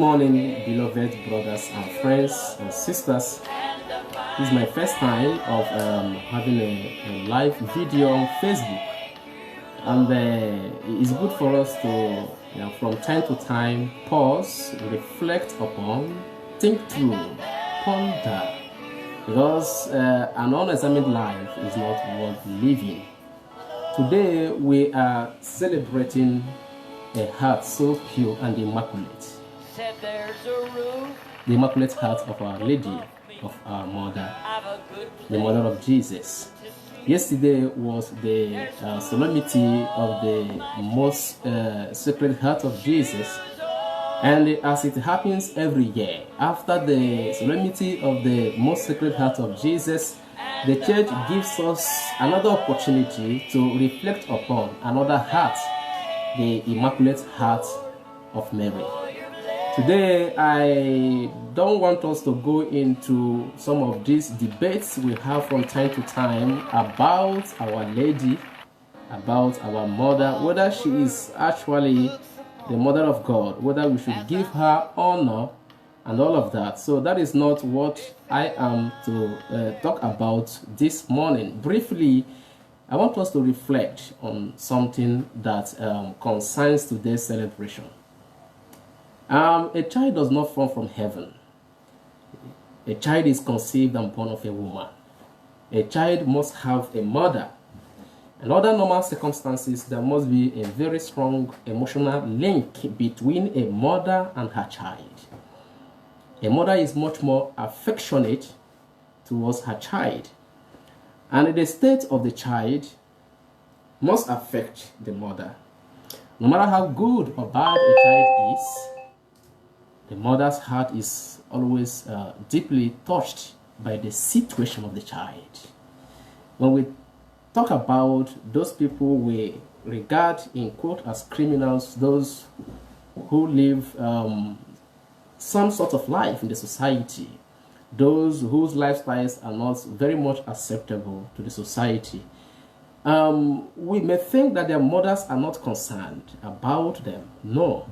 morning, beloved brothers and friends and sisters. This is my first time of having a live video on Facebook, and it's good for us to, from time to time, pause, reflect upon, think through, ponder, because an unexamined life is not worth living. Today we are celebrating a heart so pure and immaculate. The Immaculate Heart of Our Lady, of our Mother, the Mother of Jesus. Yesterday was the solemnity of the most Sacred Heart of Jesus, and as it happens every year, after the solemnity of the most Sacred Heart of Jesus, the Church gives us another opportunity to reflect upon another heart, the Immaculate Heart of Mary. Today, I don't want us to go into some of these debates we have from time to time about Our Lady, about our Mother, whether she is actually the Mother of God, whether we should give her honor and all of that. So that is not what I am to talk about this morning. Briefly, I want us to reflect on something that concerns today's celebration. A child does not fall from heaven. A child is conceived and born of a woman. A child must have a mother. In other normal circumstances, there must be a very strong emotional link between a mother and her child. A mother is much more affectionate towards her child, and the state of the child must affect the mother. No matter how good or bad a child is, the mother's heart is always deeply touched by the situation of the child. When we talk about those people we regard in quote as criminals, those who live some sort of life in the society, those whose lifestyles are not very much acceptable to the society, we may think that their mothers are not concerned about them. No.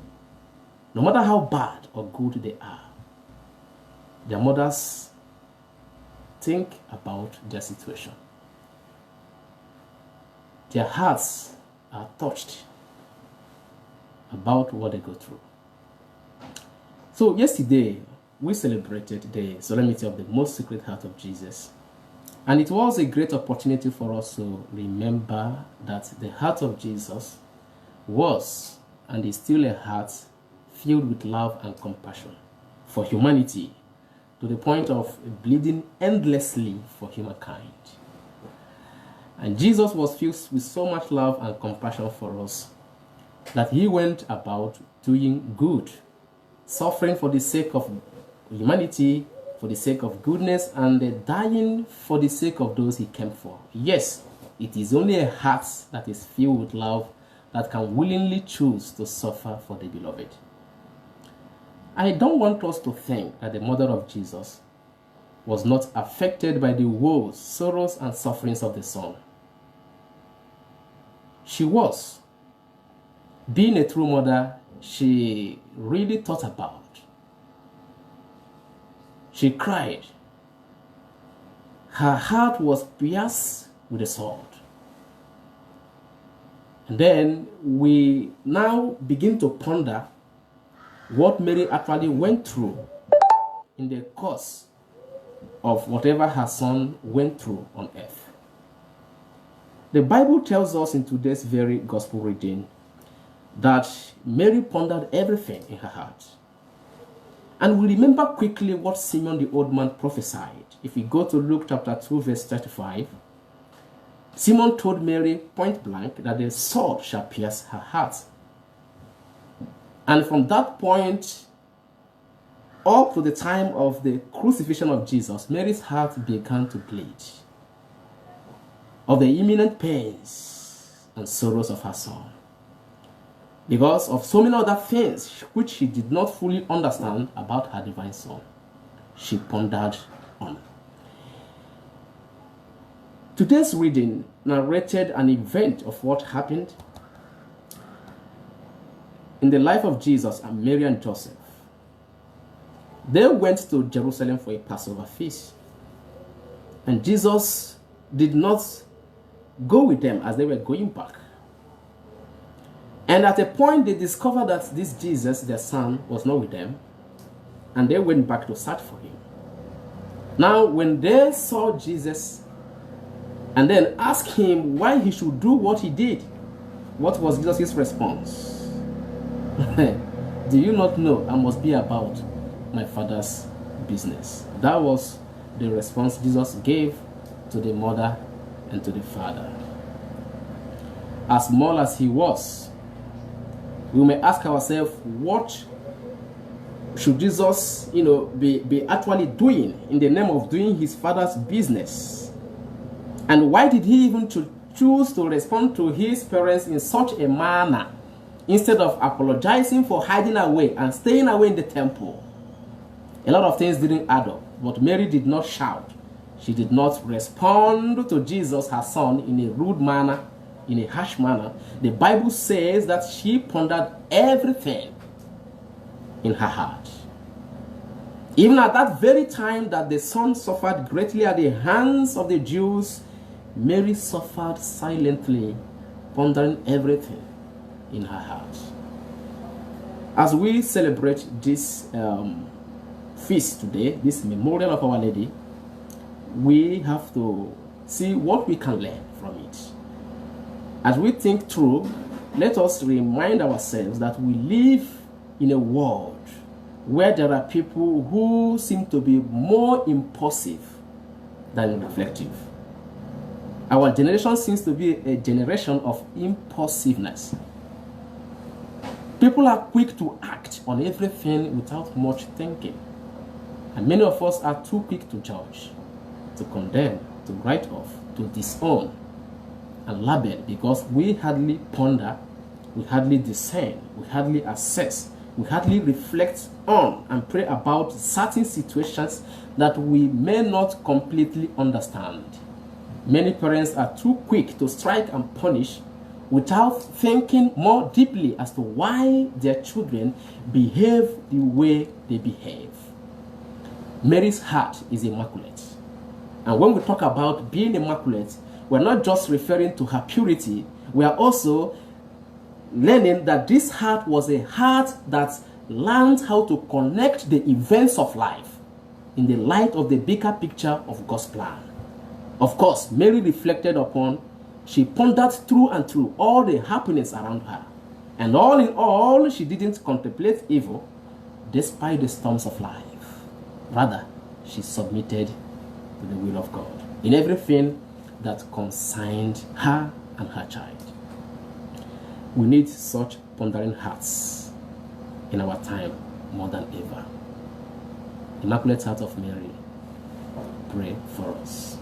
No matter how bad or good they are, their mothers think about their situation. Their hearts are touched about what they go through. So yesterday, we celebrated the solemnity of the most Sacred Heart of Jesus. And it was a great opportunity for us to remember that the heart of Jesus was and is still a heart filled with love and compassion for humanity, to the point of bleeding endlessly for humankind. And Jesus was filled with so much love and compassion for us that he went about doing good, suffering for the sake of humanity, for the sake of goodness, and dying for the sake of those he came for. Yes, it is only a heart that is filled with love that can willingly choose to suffer for the beloved. I don't want us to think that the mother of Jesus was not affected by the woes, sorrows, and sufferings of the Son. She was. Being a true mother, she really thought about. She cried. Her heart was pierced with a sword. And then we now begin to ponder what Mary actually went through in the course of whatever her Son went through on earth. The Bible tells us in today's very gospel reading that Mary pondered everything in her heart. And we remember quickly what Simeon the old man prophesied. If we go to Luke chapter 2 verse 35, Simeon told Mary point blank that the sword shall pierce her heart. And from that point up to the time of the crucifixion of Jesus, Mary's heart began to bleed of the imminent pains and sorrows of her Son, because of so many other things which she did not fully understand about her divine Son. She pondered on. Today's reading narrated an event of what happened in the life of Jesus and Mary and Joseph They went to Jerusalem for a Passover feast. And Jesus did not go with them as they were going back. And at a point, they discovered that this Jesus, their son, was not with them. And they went back to search for him. Now, when they saw Jesus and then asked him why he should do what he did, what was Jesus' response? Do you not know I must be about my Father's business? That was the response Jesus gave to the mother and to the father. As small as he was, we may ask ourselves, what should Jesus, be actually doing in the name of doing his Father's business? And why did he even choose to respond to his parents in such a manner instead of apologizing for hiding away and staying away in the temple? A lot of things didn't add up, but Mary did not shout. She did not respond to Jesus, her son, in a rude manner, in a harsh manner. The Bible says that she pondered everything in her heart. Even at that very time that the son suffered greatly at the hands of the Jews, Mary suffered silently, pondering everything in her heart. As we celebrate this feast today, this memorial of Our Lady, we have to see what we can learn from it. As we think through, let us remind ourselves that we live in a world where there are people who seem to be more impulsive than reflective. Our generation seems to be a generation of impulsiveness. People are quick to act on everything without much thinking. And many of us are too quick to judge, to condemn, to write off, to disown, and label, because we hardly ponder, we hardly discern, we hardly assess, we hardly reflect on and pray about certain situations that we may not completely understand. Many parents are too quick to strike and punish without thinking more deeply as to why their children behave the way they behave. Mary's heart is immaculate. And when we talk about being immaculate, we're not just referring to her purity, we are also learning that this heart was a heart that learned how to connect the events of life in the light of the bigger picture of God's plan. Of course, Mary reflected upon, she pondered through and through all the happenings around her. And all in all, she didn't contemplate evil despite the storms of life. Rather, she submitted to the will of God in everything that concerned her and her child. We need such pondering hearts in our time more than ever. Immaculate Heart of Mary, pray for us.